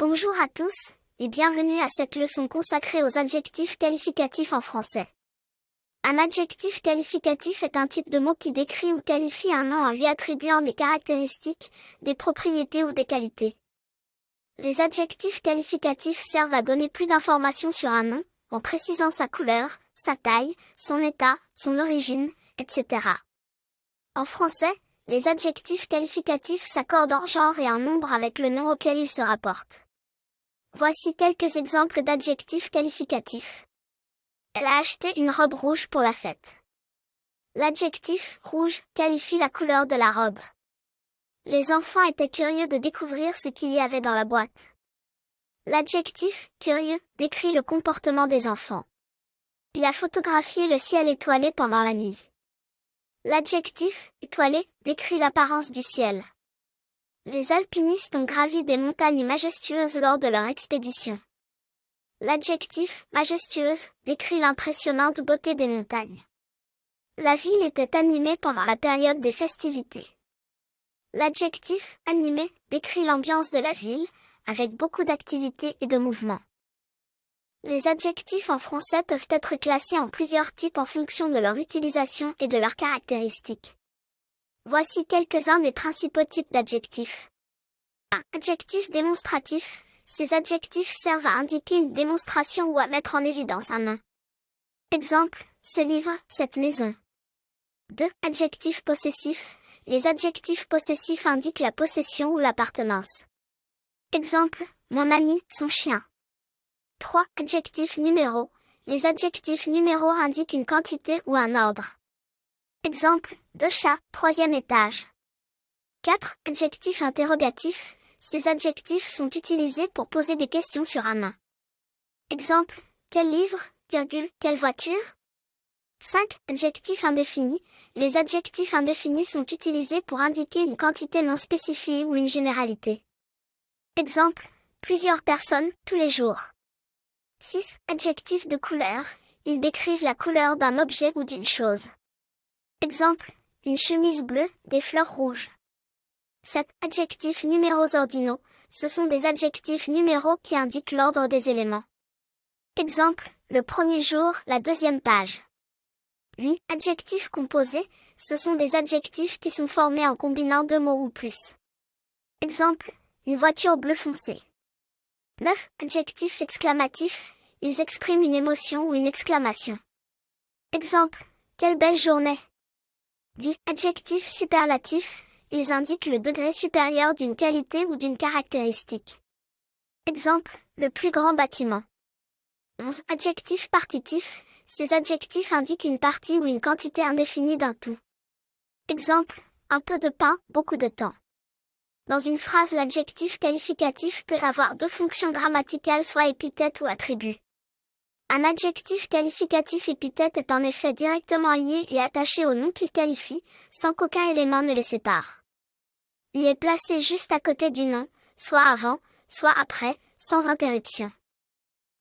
Bonjour à tous, et bienvenue à cette leçon consacrée aux adjectifs qualificatifs en français. Un adjectif qualificatif est un type de mot qui décrit ou qualifie un nom en lui attribuant des caractéristiques, des propriétés ou des qualités. Les adjectifs qualificatifs servent à donner plus d'informations sur un nom, en précisant sa couleur, sa taille, son état, son origine, etc. En français, les adjectifs qualificatifs s'accordent en genre et en nombre avec le nom auquel ils se rapportent. Voici quelques exemples d'adjectifs qualificatifs. Elle a acheté une robe rouge pour la fête. L'adjectif « rouge » qualifie la couleur de la robe. Les enfants étaient curieux de découvrir ce qu'il y avait dans la boîte. L'adjectif « curieux » décrit le comportement des enfants. Il a photographié le ciel étoilé pendant la nuit. L'adjectif « étoilé » décrit l'apparence du ciel. Les alpinistes ont gravi des montagnes majestueuses lors de leur expédition. L'adjectif « majestueuse » décrit l'impressionnante beauté des montagnes. La ville était animée pendant la période des festivités. L'adjectif « animé » décrit l'ambiance de la ville, avec beaucoup d'activités et de mouvements. Les adjectifs en français peuvent être classés en plusieurs types en fonction de leur utilisation et de leurs caractéristiques. Voici quelques-uns des principaux types d'adjectifs. 1. Adjectif démonstratif. Ces adjectifs servent à indiquer une démonstration ou à mettre en évidence un nom. Exemple, ce livre, cette maison. 2. Adjectif possessif. Les adjectifs possessifs indiquent la possession ou l'appartenance. Exemple, mon ami, son chien. 3. Adjectif numéro. Les adjectifs numéros indiquent une quantité ou un ordre. Exemple, 2 chats, 3e étage. 4. Adjectif interrogatif. Ces adjectifs sont utilisés pour poser des questions sur un nom. Exemple, quel livre, quelle voiture. 5. Adjectif indéfini. Les adjectifs indéfinis sont utilisés pour indiquer une quantité non spécifiée ou une généralité. Exemple, plusieurs personnes, tous les jours. 6. Adjectif de couleur. Ils décrivent la couleur d'un objet ou d'une chose. Exemple, une chemise bleue, des fleurs rouges. 7. Adjectifs numéros ordinaux. Ce sont des adjectifs numéros qui indiquent l'ordre des éléments. Exemple, le premier jour, la 2e page. 8. Adjectifs composés. Ce sont des adjectifs qui sont formés en combinant 2 mots ou plus. Exemple, une voiture bleu foncé. 9. Adjectifs exclamatifs. Ils expriment une émotion ou une exclamation. Exemple, quelle belle journée. 10. Adjectifs superlatifs. Ils indiquent le degré supérieur d'une qualité ou d'une caractéristique. Exemple, le plus grand bâtiment. 11. Adjectifs partitifs. Ces adjectifs indiquent une partie ou une quantité indéfinie d'un tout. Exemple, un peu de pain, beaucoup de temps. Dans une phrase, l'adjectif qualificatif peut avoir 2 fonctions grammaticales, soit épithète ou attribut. Un adjectif qualificatif épithète est en effet directement lié et attaché au nom qu'il qualifie, sans qu'aucun élément ne les sépare. Il est placé juste à côté du nom, soit avant, soit après, sans interruption.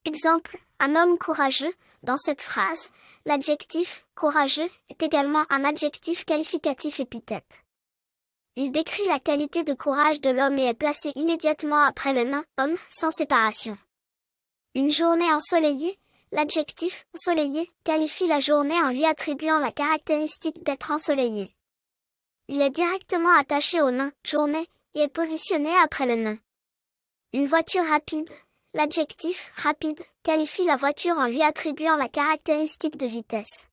Exemple, un homme courageux. Dans cette phrase, l'adjectif « courageux » est également un adjectif qualificatif épithète. Il décrit la qualité de courage de l'homme et est placé immédiatement après le nom « homme » sans séparation. Une journée ensoleillée. L'adjectif « ensoleillé » qualifie la journée en lui attribuant la caractéristique d'être ensoleillée. Il est directement attaché au nom « journée » et est positionné après le nom. Une voiture rapide. L'adjectif « rapide » qualifie la voiture en lui attribuant la caractéristique de vitesse.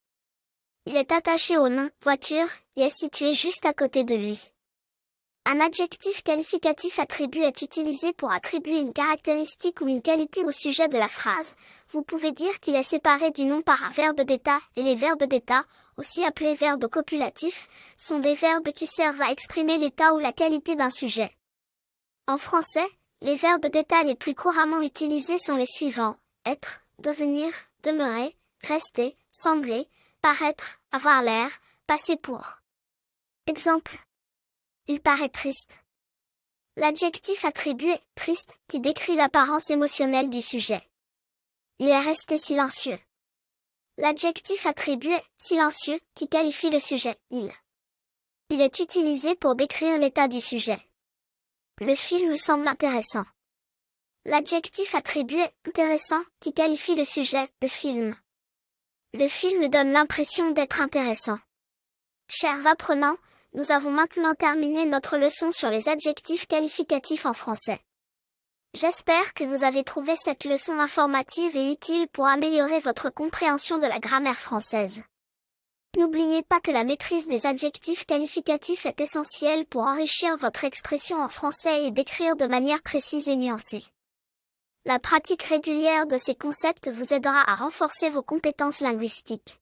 Il est attaché au nom « voiture » et est situé juste à côté de lui. Un adjectif qualificatif attribut est utilisé pour attribuer une caractéristique ou une qualité au sujet de la phrase. Vous pouvez dire qu'il est séparé du nom par un verbe d'état, et les verbes d'état, aussi appelés verbes copulatifs, sont des verbes qui servent à exprimer l'état ou la qualité d'un sujet. En français, les verbes d'état les plus couramment utilisés sont les suivants: être, devenir, demeurer, rester, sembler, paraître, avoir l'air, passer pour. Exemple. Il paraît triste. L'adjectif attribut est triste, qui décrit l'apparence émotionnelle du sujet. Il est resté silencieux. L'adjectif attribut est silencieux, qui qualifie le sujet. Il est utilisé pour décrire l'état du sujet. Le film semble intéressant. L'adjectif attribué intéressant qui qualifie le sujet, le film. Le film donne l'impression d'être intéressant. Chers apprenants, nous avons maintenant terminé notre leçon sur les adjectifs qualificatifs en français. J'espère que vous avez trouvé cette leçon informative et utile pour améliorer votre compréhension de la grammaire française. N'oubliez pas que la maîtrise des adjectifs qualificatifs est essentielle pour enrichir votre expression en français et d'écrire de manière précise et nuancée. La pratique régulière de ces concepts vous aidera à renforcer vos compétences linguistiques.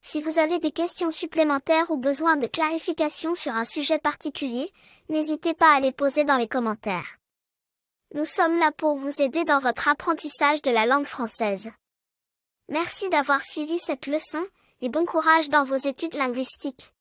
Si vous avez des questions supplémentaires ou besoin de clarification sur un sujet particulier, n'hésitez pas à les poser dans les commentaires. Nous sommes là pour vous aider dans votre apprentissage de la langue française. Merci d'avoir suivi cette leçon, et bon courage dans vos études linguistiques.